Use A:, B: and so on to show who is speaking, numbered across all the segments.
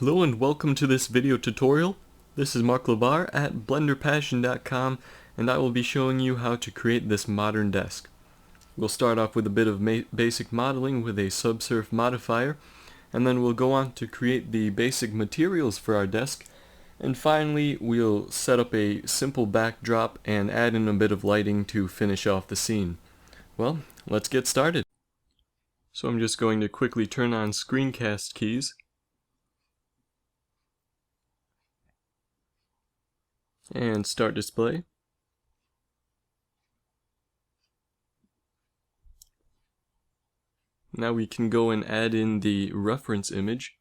A: Hello and welcome to this video tutorial. This is Mark Labar at BlenderPassion.com, and I will be showing you how to create this modern desk. We'll start off with a bit of basic modeling with a subsurf modifier, and then we'll go on to create the basic materials for our desk, and finally we'll set up a simple backdrop and add in a bit of lighting to finish off the scene. Well, let's get started. So I'm just going to quickly turn on screencast keys and start display. Now we can go and add in the reference image.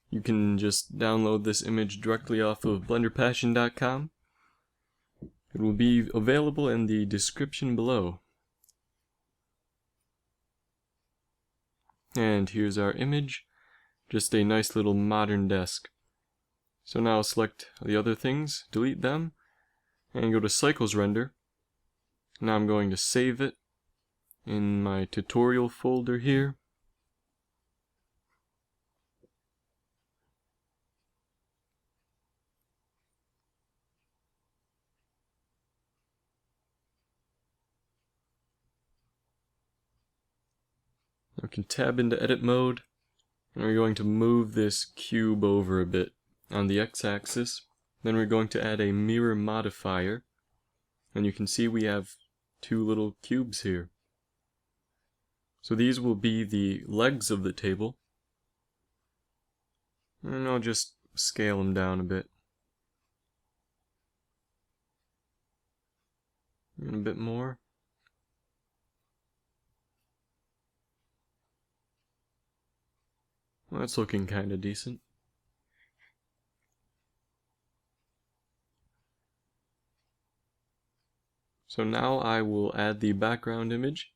A: You can just download this image directly off of BlenderPassion.com. It will be available in the description below. And here's our image, just a nice little modern desk. So now I'll select the other things, delete them, and go to Cycles Render. Now I'm going to save it in my tutorial folder here. We can tab into edit mode, and we're going to move this cube over a bit on the x-axis. Then we're going to add a mirror modifier, and you can see we have two little cubes here. So these will be the legs of the table, and I'll just scale them down a bit. And a bit more. Well, that's looking kinda decent. So now I will add the background image.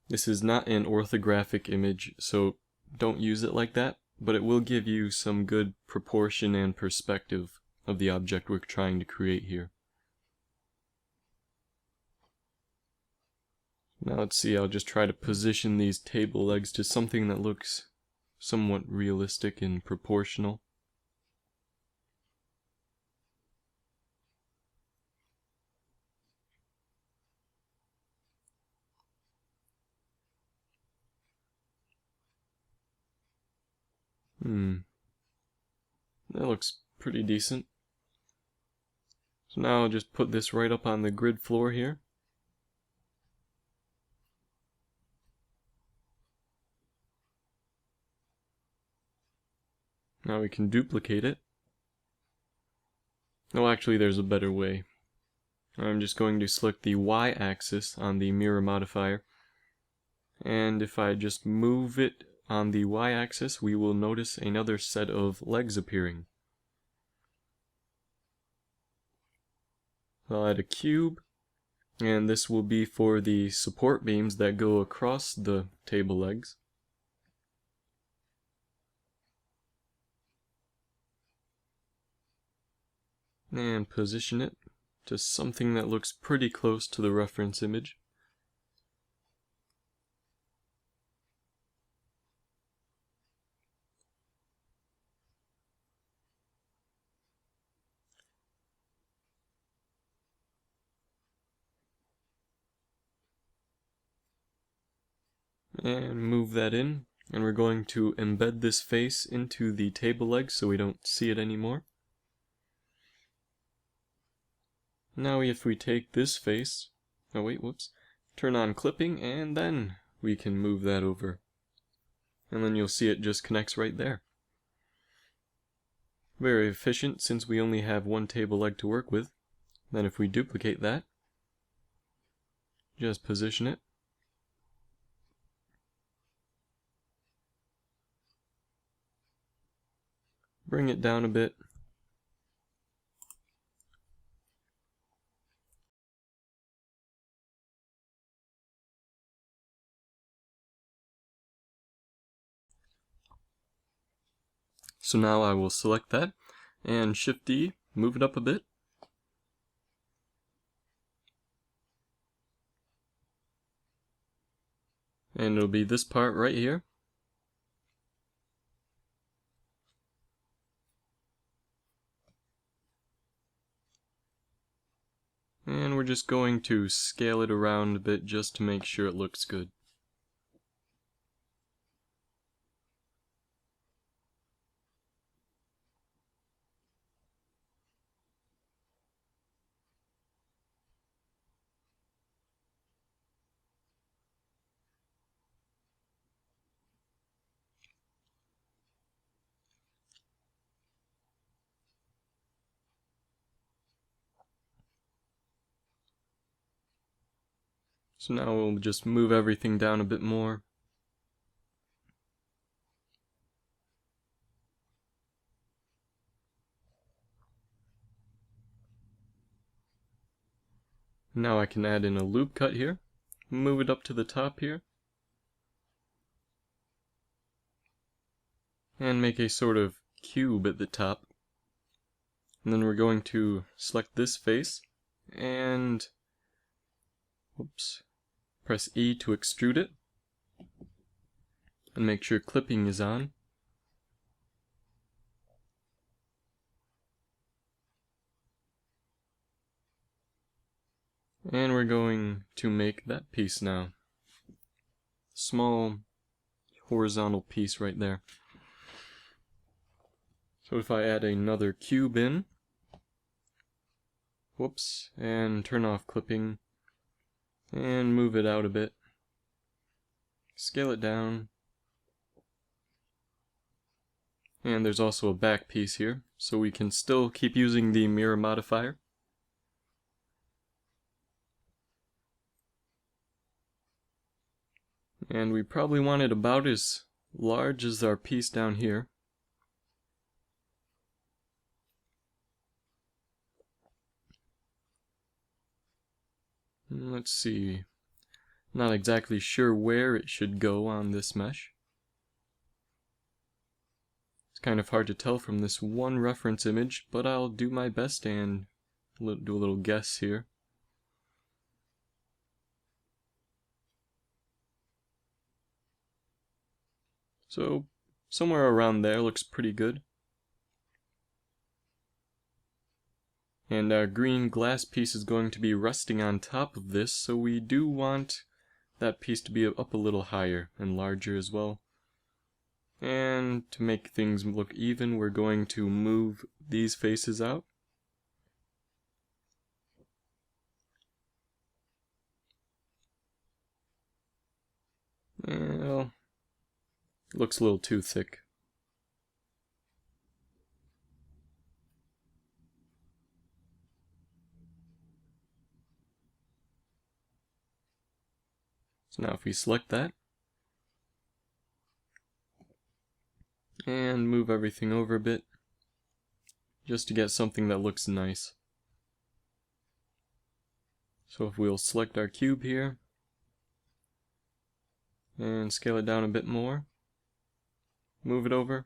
A: This is not an orthographic image, so don't use it like that, but it will give you some good proportion and perspective of the object we're trying to create here. Now let's see, I'll just try to position these table legs to something that looks somewhat realistic and proportional. That looks pretty decent. So now I'll just put this right up on the grid floor here. Now we can duplicate it. Oh, actually there's a better way. I'm just going to select the y-axis on the mirror modifier, and if I just move it on the y-axis, we will notice another set of legs appearing. I'll add a cube, and this will be for the support beams that go across the table legs. And position it to something that looks pretty close to the reference image. And move that in, and we're going to embed this face into the table leg so we don't see it anymore. Now if we take this face, turn on clipping, and then we can move that over. And then you'll see it just connects right there. Very efficient since we only have one table leg to work with. Then if we duplicate that, just position it. Bring it down a bit. So now I will select that and Shift D, move it up a bit. And it'll be this part right here. And we're just going to scale it around a bit just to make sure it looks good. So now we'll just move everything down a bit more. Now I can add in a loop cut here, move it up to the top here, and make a sort of cube at the top. And then we're going to select this face and press E to extrude it and make sure clipping is on. And we're going to make that piece now. Small horizontal piece right there. So if I add another cube in, and turn off clipping, and move it out a bit, scale it down, and there's also a back piece here, so we can still keep using the mirror modifier. And we probably want it about as large as our piece down here. Let's see, not exactly sure where it should go on this mesh. It's kind of hard to tell from this one reference image, but I'll do my best and do a little guess here. So somewhere around there looks pretty good. And our green glass piece is going to be resting on top of this, so we do want that piece to be up a little higher and larger as well. And to make things look even, we're going to move these faces out. Well, looks a little too thick. So now if we select that, and move everything over a bit, just to get something that looks nice. So if we'll select our cube here, and scale it down a bit more, move it over,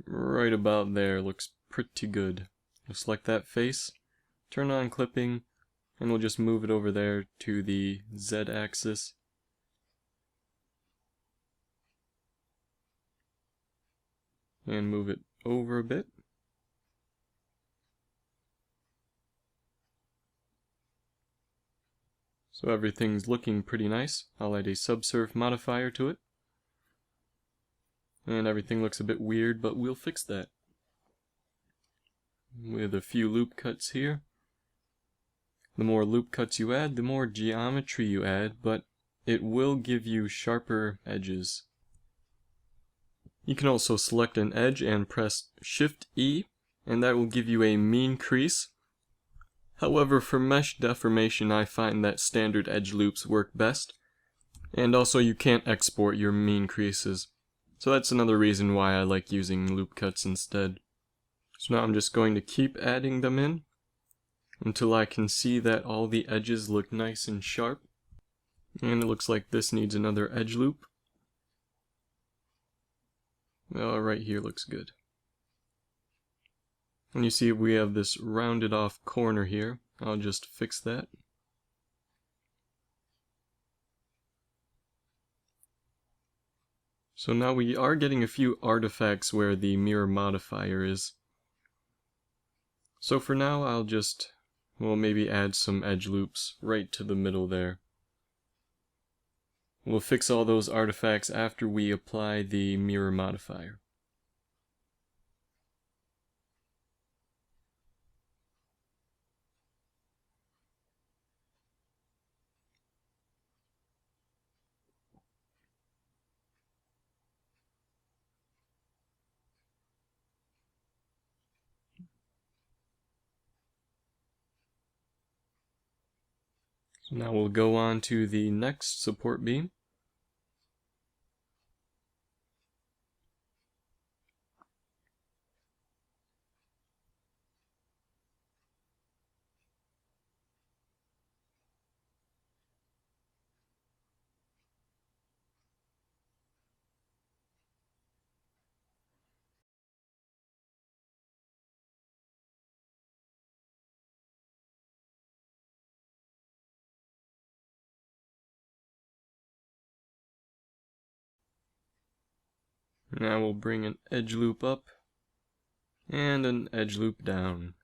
A: right about there, looks pretty good. We'll select that face, turn on clipping, and we'll just move it over there to the Z axis. And move it over a bit. So everything's looking pretty nice. I'll add a subsurf modifier to it. And everything looks a bit weird, but we'll fix that with a few loop cuts here. The more loop cuts you add, the more geometry you add, but it will give you sharper edges. You can also select an edge and press Shift E, and that will give you a mean crease. However, for mesh deformation, I find that standard edge loops work best. And also you can't export your mean creases. So that's another reason why I like using loop cuts instead. So now I'm just going to keep adding them in until I can see that all the edges look nice and sharp. And it looks like this needs another edge loop. Well, right here looks good. And you see we have this rounded off corner here. I'll just fix that. So now we are getting a few artifacts where the mirror modifier is. So for now I'll just, well, maybe add some edge loops right to the middle there. We'll fix all those artifacts after we apply the mirror modifier. So now we'll go on to the next support beam. Now we'll bring an edge loop up and an edge loop down.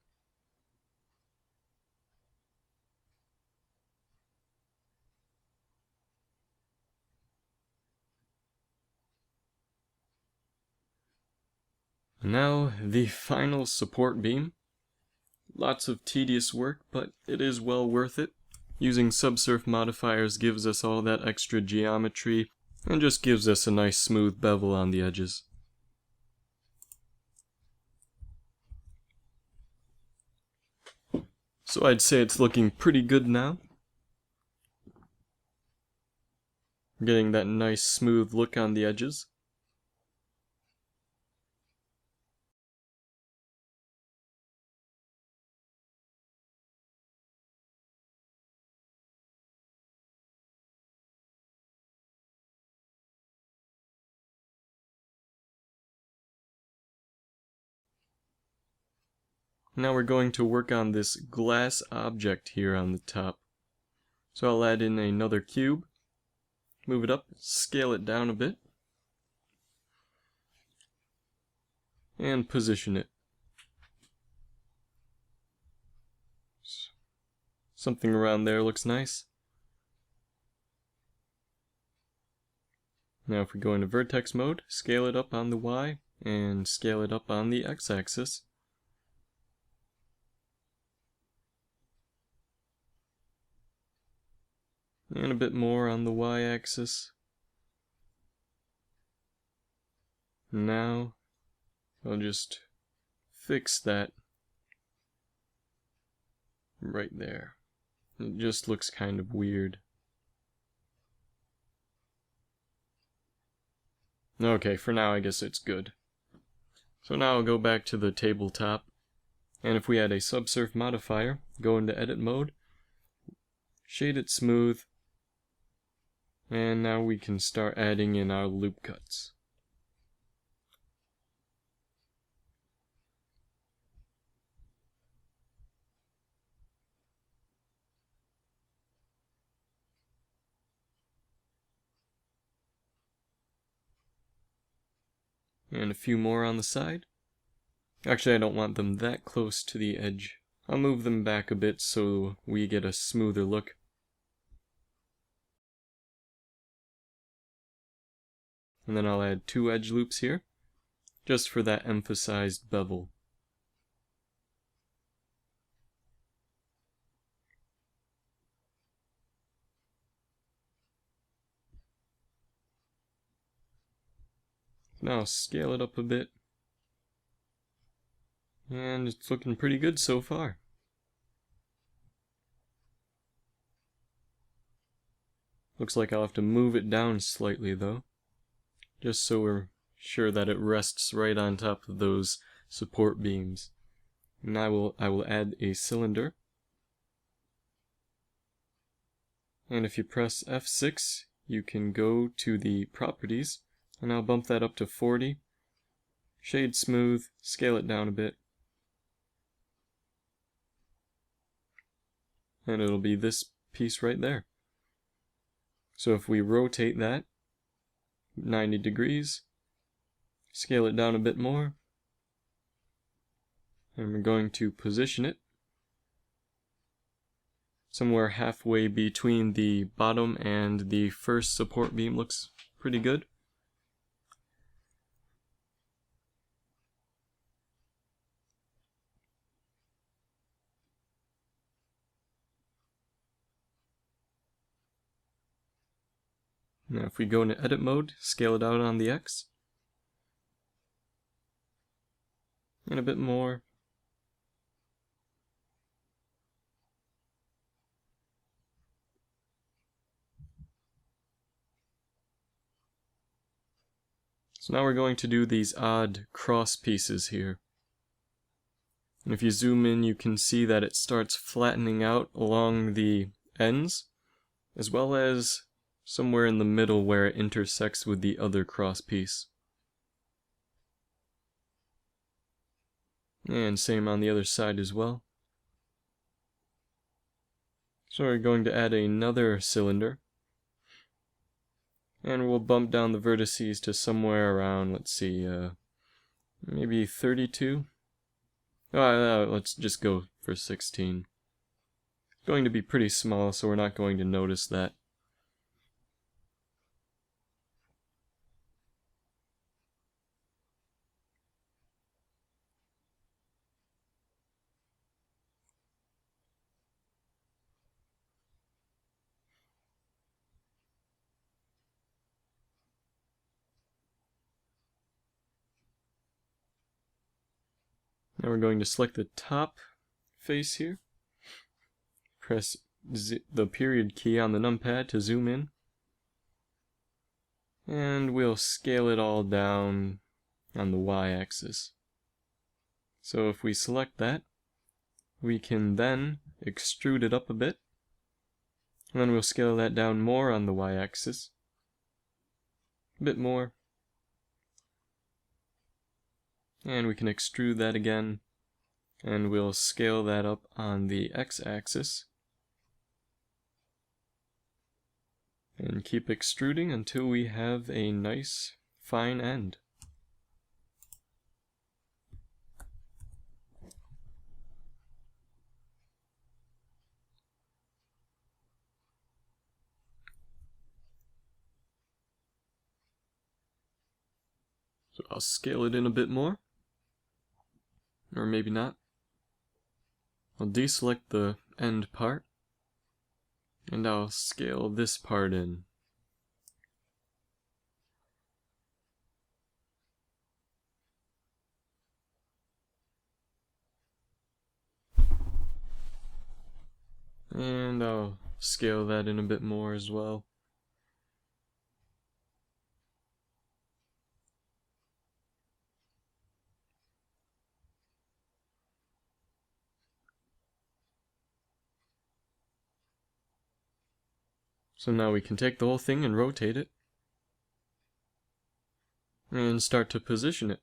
A: Now the final support beam. Lots of tedious work, but it is well worth it. Using subsurf modifiers gives us all that extra geometry and just gives us a nice smooth bevel on the edges. So I'd say it's looking pretty good now. Getting that nice smooth look on the edges. Now we're going to work on this glass object here on the top. So I'll add in another cube, move it up, scale it down a bit, and position it. Something around there looks nice. Now if we go into vertex mode, scale it up on the Y, and scale it up on the X-axis. And a bit more on the Y-axis. Now, I'll just fix that right there. It just looks kind of weird. Okay, for now I guess it's good. So now I'll go back to the tabletop, and if we add a subsurf modifier, go into edit mode, shade it smooth, and now we can start adding in our loop cuts. And a few more on the side. Actually, I don't want them that close to the edge. I'll move them back a bit so we get a smoother look. And then I'll add 2 edge loops here, just for that emphasized bevel. Now scale it up a bit. And it's looking pretty good so far. Looks like I'll have to move it down slightly though, just so we're sure that it rests right on top of those support beams. And I will add a cylinder. And if you press F6, you can go to the properties, and I'll bump that up to 40. Shade smooth, scale it down a bit. And it'll be this piece right there. So if we rotate that 90 degrees, scale it down a bit more, And we're going to position it somewhere halfway between the bottom and the first support beam. Looks pretty good. Now if we go into edit mode, scale it out on the X, and a bit more. So now we're going to do these odd cross pieces here. And if you zoom in, you can see that it starts flattening out along the ends, as well as somewhere in the middle where it intersects with the other cross piece. And same on the other side as well. So we're going to add another cylinder. And we'll bump down the vertices to somewhere around, let's see, maybe 32. Let's just go for 16. It's going to be pretty small, so we're not going to notice that. Now we're going to select the top face here. Press the period key on the numpad to zoom in. And we'll scale it all down on the y-axis. So if we select that, we can then extrude it up a bit. And then we'll scale that down more on the y-axis. A bit more. And we can extrude that again. And we'll scale that up on the x-axis. And keep extruding until we have a nice fine end. So I'll scale it in a bit more. Or maybe not. I'll deselect the end part. And I'll scale this part in. And I'll scale that in a bit more as well. So now we can take the whole thing and rotate it. And start to position it.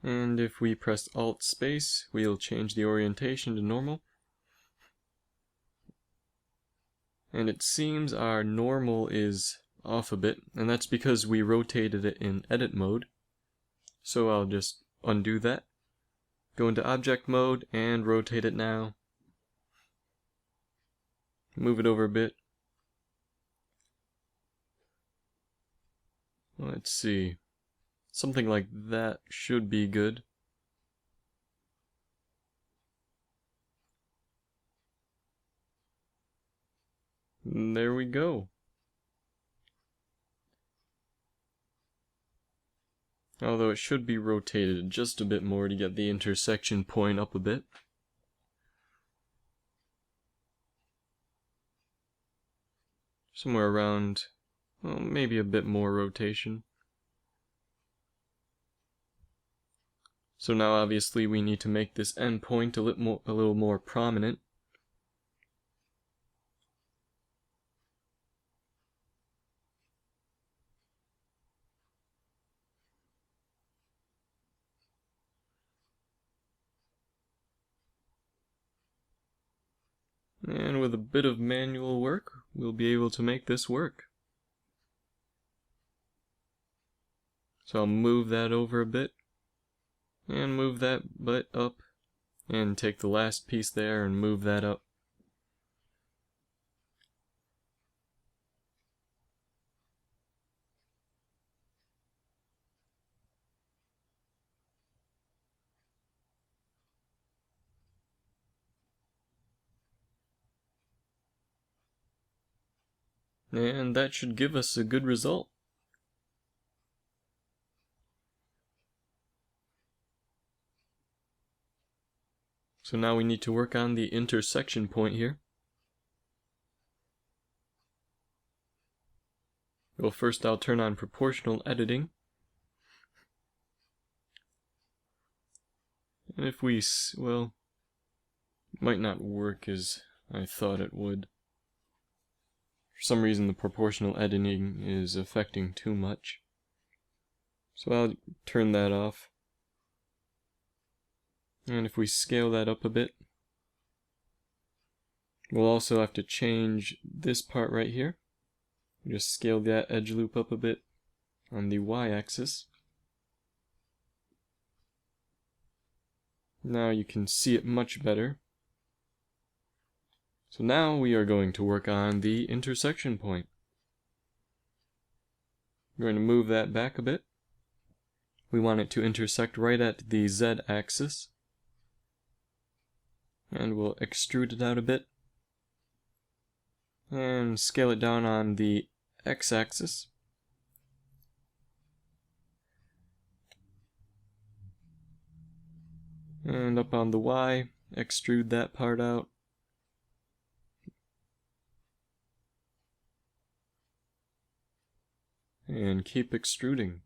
A: And if we press Alt space, we'll change the orientation to normal. And it seems our normal is off a bit, and that's because we rotated it in edit mode. So I'll just undo that. Go into object mode and rotate it now. Move it over a bit. Let's see. Something like that should be good. And there we go. Although it should be rotated just a bit more to get the intersection point up a bit. Somewhere around, well, maybe a bit more rotation. So now obviously we need to make this end point a little more prominent. And with a bit of manual work, we'll be able to make this work. So I'll move that over a bit, and move that bit up, and take the last piece there and move that up. And that should give us a good result. So now we need to work on the intersection point here. Well, first I'll turn on proportional editing. And if we, well, it might not work as I thought it would. For some reason the proportional editing is affecting too much. So I'll turn that off. And if we scale that up a bit, we'll also have to change this part right here. Just scale that edge loop up a bit on the y-axis. Now you can see it much better. So now we are going to work on the intersection point. We're going to move that back a bit. We want it to intersect right at the z-axis. And we'll extrude it out a bit. And scale it down on the x-axis. And up on the y, extrude that part out. And keep extruding.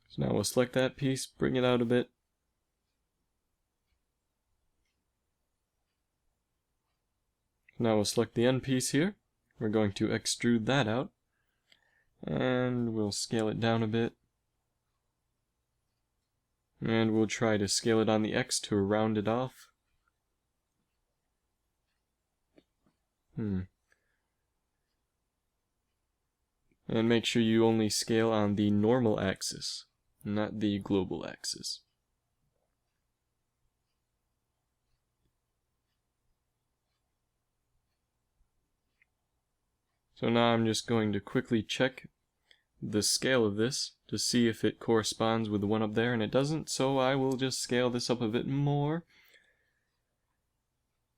A: So now we'll select that piece, bring it out a bit. Now we'll select the end piece here. We're going to extrude that out. And we'll scale it down a bit. And we'll try to scale it on the X to round it off. And make sure you only scale on the normal axis, not the global axis. So now I'm just going to quickly check the scale of this to see if it corresponds with the one up there, and it doesn't, so I will just scale this up a bit more.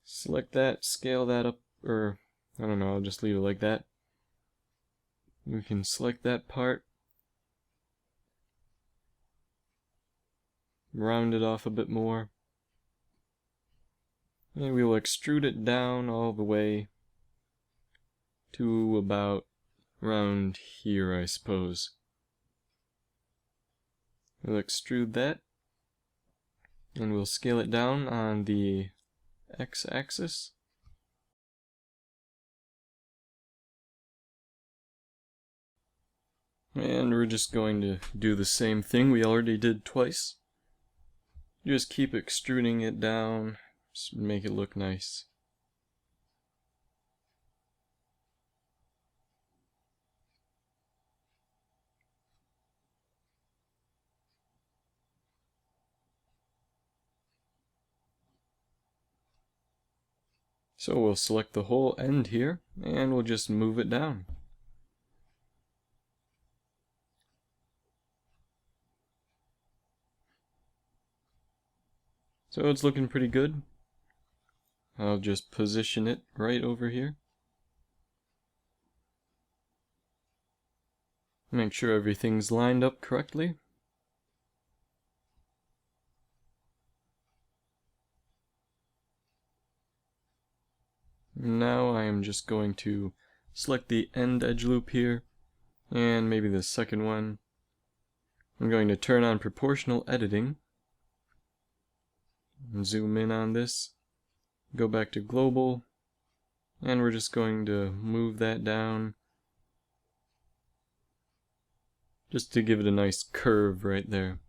A: Select that, scale that up, or I don't know, I'll just leave it like that. We can select that part, round it off a bit more, and we will extrude it down all the way to about around here, I suppose. We'll extrude that, and we'll scale it down on the x-axis. And we're just going to do the same thing we already did twice. Just keep extruding it down, just make it look nice. So we'll select the whole end here, and we'll just move it down. So it's looking pretty good. I'll just position it right over here. Make sure everything's lined up correctly. Now I am just going to select the end edge loop here, and maybe the second one. I'm going to turn on proportional editing, and zoom in on this, go back to global, and we're just going to move that down, just to give it a nice curve right there.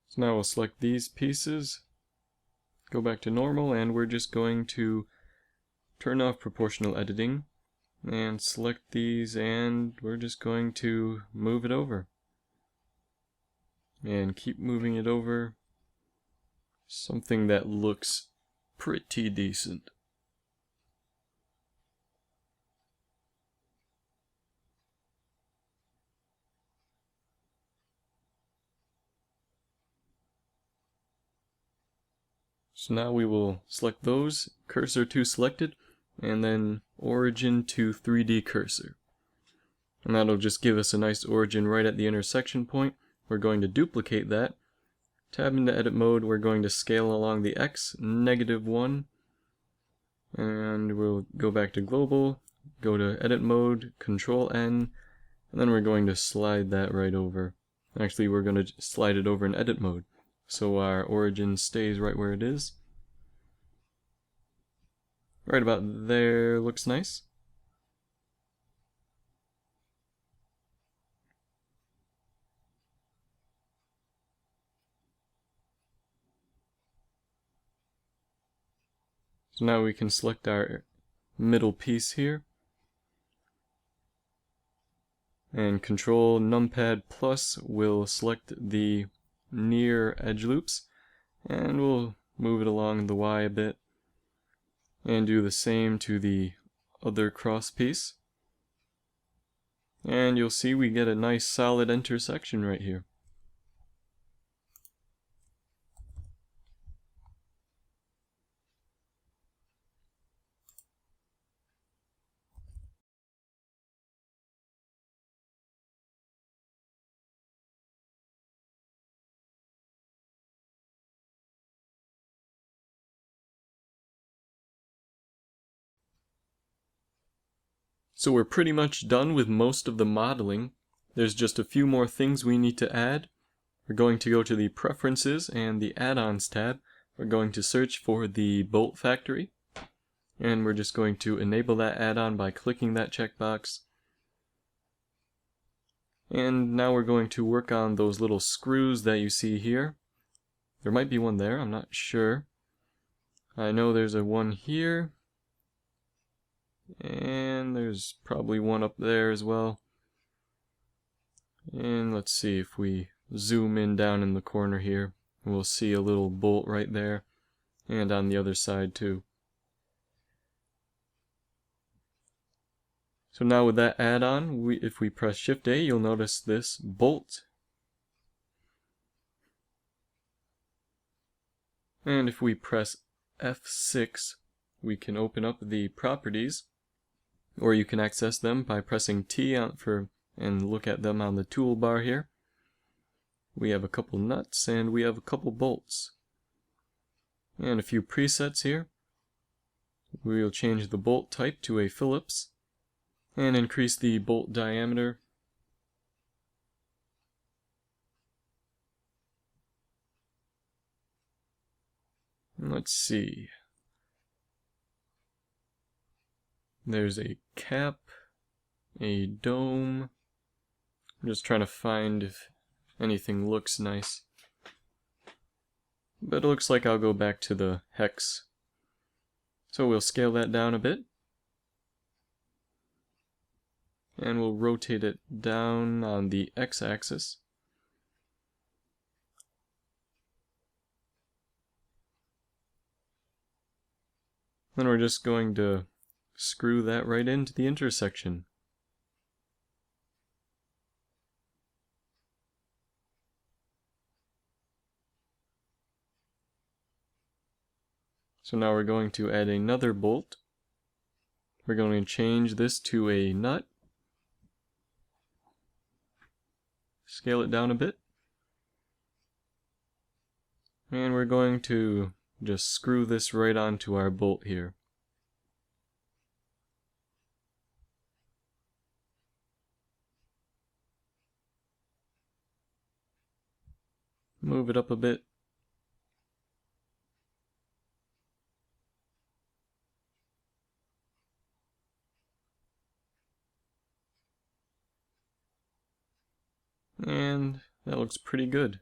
A: So now we'll select these pieces, go back to normal, and we're just going to turn off proportional editing and select these, and we're just going to move it over and keep moving it over. Something that looks pretty decent. So now we will select those, cursor to selected, and then origin to 3D cursor. And that'll just give us a nice origin right at the intersection point. We're going to duplicate that. Tab into edit mode, we're going to scale along the X, -1. And we'll go back to global, go to edit mode, Control N, and then we're going to slide that right over. Actually, we're going to slide it over in edit mode, so our origin stays right where it is. Right about there looks nice. So now we can select our middle piece here, and Control Numpad Plus will select the near edge loops, and we'll move it along the Y a bit, and do the same to the other cross piece. And you'll see we get a nice solid intersection right here. So we're pretty much done with most of the modeling. There's just a few more things we need to add. We're going to go to the Preferences and the Add-ons tab. We're going to search for the Bolt Factory, and we're just going to enable that add-on by clicking that checkbox. And now we're going to work on those little screws that you see here. There might be one there, I'm not sure. I know there's a one here, and there's probably one up there as well. And let's see, if we zoom in down in the corner here, we'll see a little bolt right there, and on the other side too. So now with that add-on, if we press Shift A, you'll notice this bolt. And if we press F6, we can open up the properties, or you can access them by pressing T and look at them on the toolbar here. We have a couple nuts and we have a couple bolts. And a few presets here. We'll change the bolt type to a Phillips and increase the bolt diameter. And let's see. There's a cap, a dome. I'm just trying to find if anything looks nice. But it looks like I'll go back to the hex. So we'll scale that down a bit. And we'll rotate it down on the x-axis. Then we're just going to screw that right into the intersection. So now we're going to add another bolt. We're going to change this to a nut. Scale it down a bit. And we're going to just screw this right onto our bolt here. Move it up a bit. And that looks pretty good.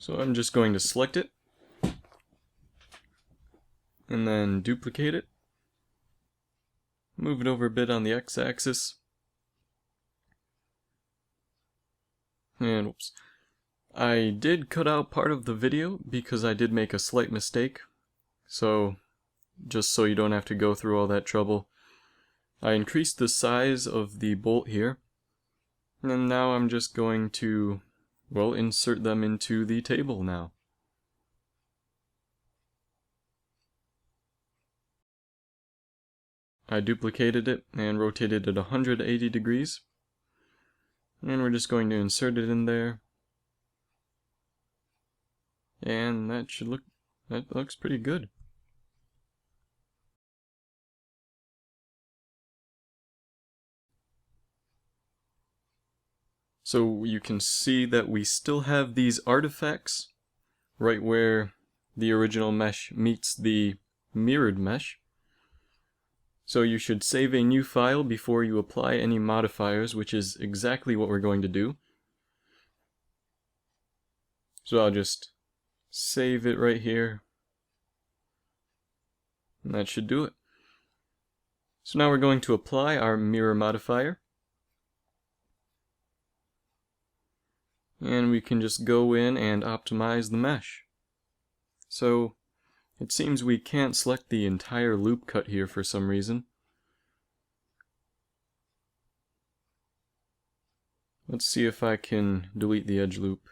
A: So I'm just going to select it, and then duplicate it, move it over a bit on the x-axis, and whoops. I did cut out part of the video because I did make a slight mistake, so just so you don't have to go through all that trouble, I increased the size of the bolt here, and now I'm just going to, well, insert them into the table now. I duplicated it and rotated it 180 degrees, and we're just going to insert it in there. And that looks pretty good. So you can see that we still have these artifacts right where the original mesh meets the mirrored mesh. So you should save a new file before you apply any modifiers, which is exactly what we're going to do. So I'll just save it right here, and that should do it. So now we're going to apply our mirror modifier, and we can just go in and optimize the mesh. So it seems we can't select the entire loop cut here for some reason. Let's see if I can delete the edge loop.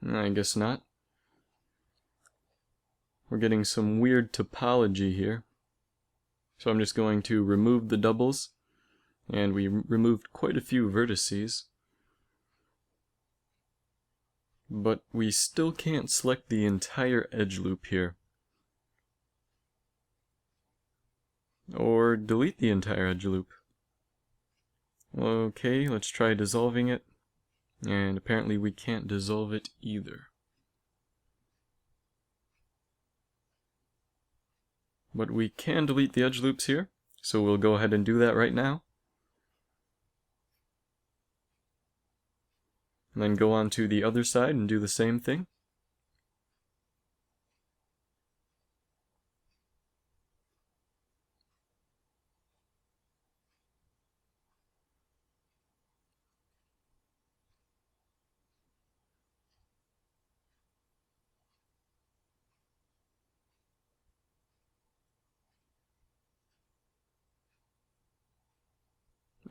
A: I guess not. We're getting some weird topology here. So I'm just going to remove the doubles, and we removed quite a few vertices. But we still can't select the entire edge loop here. Or delete the entire edge loop. Okay, let's try dissolving it. And apparently we can't dissolve it either. But we can delete the edge loops here, so we'll go ahead and do that right now. And then go on to the other side and do the same thing.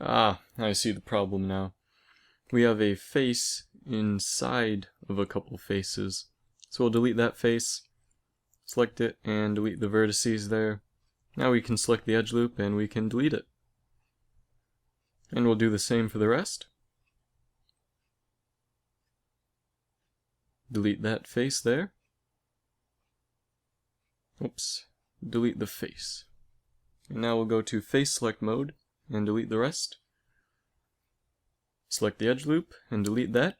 A: Ah, I see the problem now. We have a face inside of a couple faces. So we'll delete that face, select it, and delete the vertices there. Now we can select the edge loop and we can delete it. And we'll do the same for the rest. Delete that face there. Oops, delete the face. And now we'll go to face select mode and delete the rest. Select the edge loop and delete that.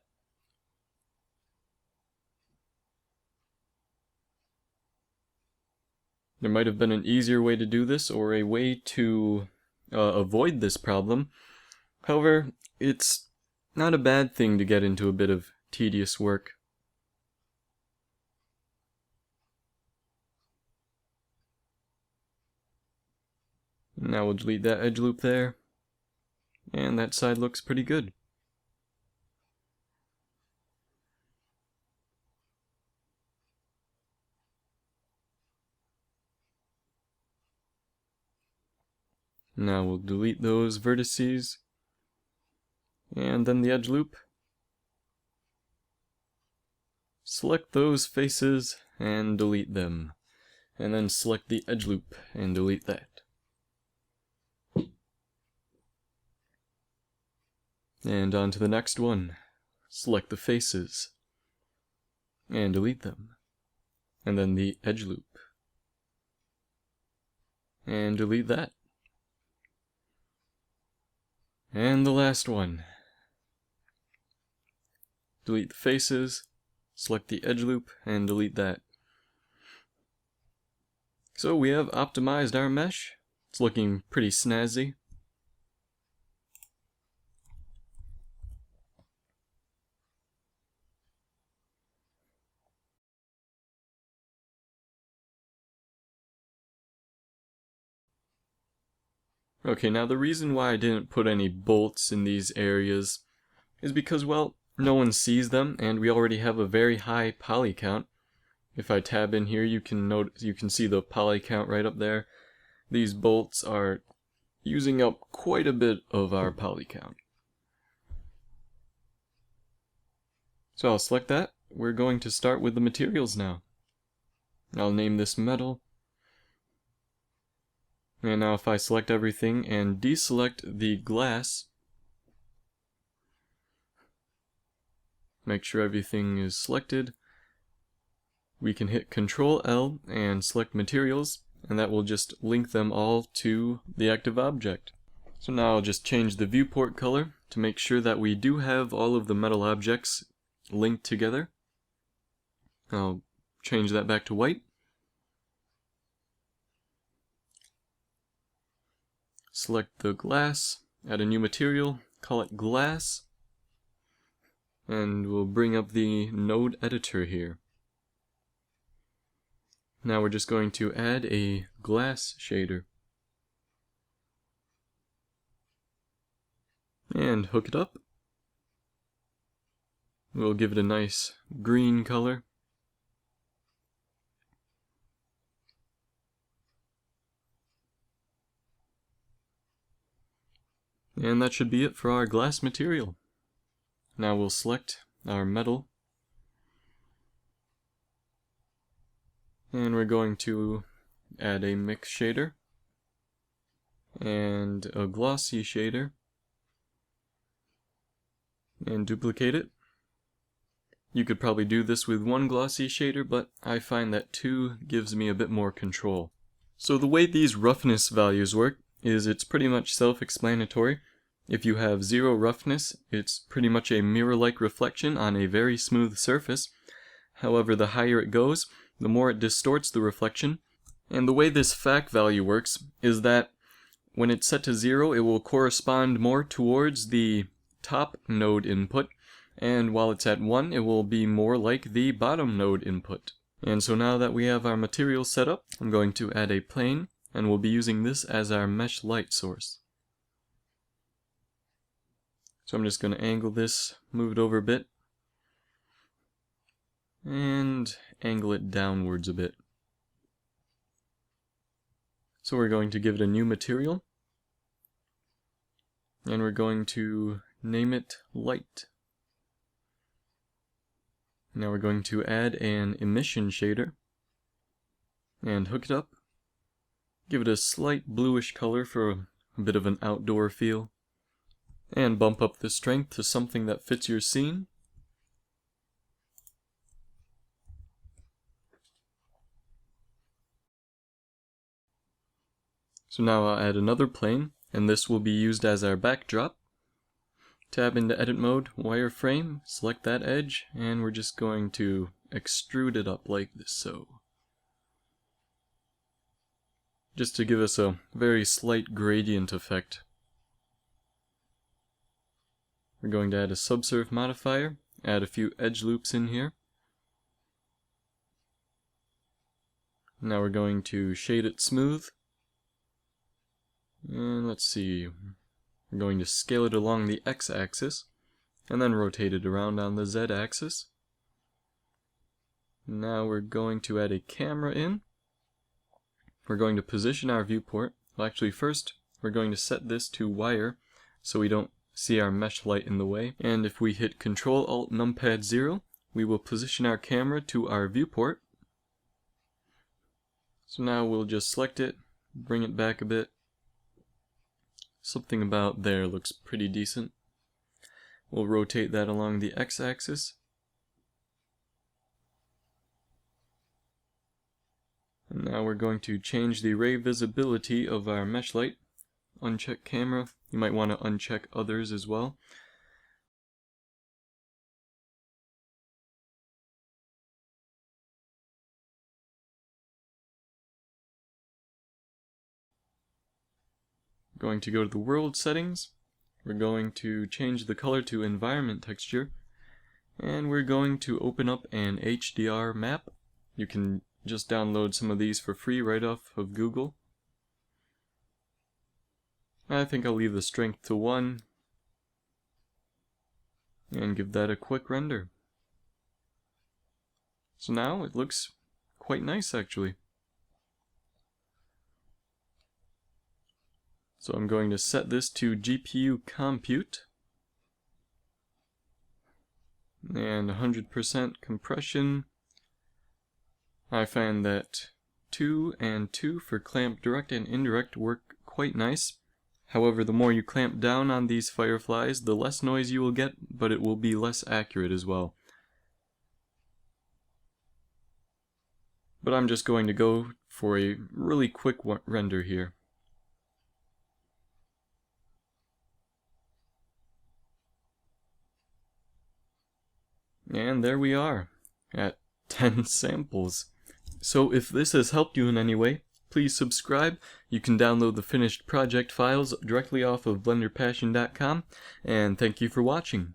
A: There might have been an easier way to do this, or a way to avoid this problem. However, it's not a bad thing to get into a bit of tedious work. Now we'll delete that edge loop there, and that side looks pretty good. Now we'll delete those vertices, and then the edge loop. Select those faces and delete them, and then select the edge loop and delete that. And on to the next one. Select the faces and delete them, and then the edge loop and delete that. And the last one. Delete the faces, select the edge loop, and delete that. So we have optimized our mesh. It's looking pretty snazzy. Okay, now the reason why I didn't put any bolts in these areas is because, well, no one sees them, and we already have a very high poly count. If I tab in here, you can see the poly count right up there. These bolts are using up quite a bit of our poly count. So I'll select that. We're going to start with the materials now. I'll name this metal. And now if I select everything and deselect the glass, make sure everything is selected, we can hit Ctrl L and select materials, and that will just link them all to the active object. So now I'll just change the viewport color to make sure that we do have all of the metal objects linked together. I'll change that back to white. Select the glass, add a new material, call it glass, and we'll bring up the node editor here. Now we're just going to add a glass shader and hook it up. We'll give it a nice green color. And that should be it for our glass material. Now we'll select our metal. And we're going to add a mix shader and a glossy shader and duplicate it. You could probably do this with one glossy shader, but I find that 2 gives me a bit more control. So the way these roughness values work is it's pretty much self-explanatory. If you have 0 roughness, it's pretty much a mirror-like reflection on a very smooth surface. However, the higher it goes, the more it distorts the reflection. And the way this FAC value works is that when it's set to 0, it will correspond more towards the top node input, and while it's at 1, it will be more like the bottom node input. And so now that we have our material set up, I'm going to add a plane, and we'll be using this as our mesh light source. So I'm just going to angle this, move it over a bit, and angle it downwards a bit. So we're going to give it a new material, and we're going to name it light. Now we're going to add an emission shader and hook it up. Give it a slight bluish color for a bit of an outdoor feel. And bump up the strength to something that fits your scene. So now I'll add another plane, and this will be used as our backdrop. Tab into edit mode, wireframe, select that edge, and we're just going to extrude it up like this so. Just to give us a very slight gradient effect. We're going to add a subsurf modifier, add a few edge loops in here. Now we're going to shade it smooth. And let's see, we're going to scale it along the x-axis, and then rotate it around on the z-axis. Now we're going to add a camera in. We're going to position our viewport. Well, actually first, we're going to set this to wire, so we don't see our mesh light in the way. And if we hit Ctrl Alt Numpad 0, we will position our camera to our viewport. So now we'll just select it, bring it back a bit. Something about there looks pretty decent. We'll rotate that along the x-axis. And now we're going to change the ray visibility of our mesh light. Uncheck camera. You might want to uncheck others as well. Going to go to the world settings. We're going to change the color to environment texture, and we're going to open up an HDR map. You can just download some of these for free right off of Google. I think I'll leave the strength to 1 and give that a quick render. So now it looks quite nice actually. So I'm going to set this to GPU compute and 100% compression. I find that 2 and 2 for clamp direct and indirect work quite nice. However, the more you clamp down on these fireflies, the less noise you will get, but it will be less accurate as well. But I'm just going to go for a really quick render here. And there we are, at 10 samples. So if this has helped you in any way, please subscribe. You can download the finished project files directly off of BlenderPassion.com, and thank you for watching.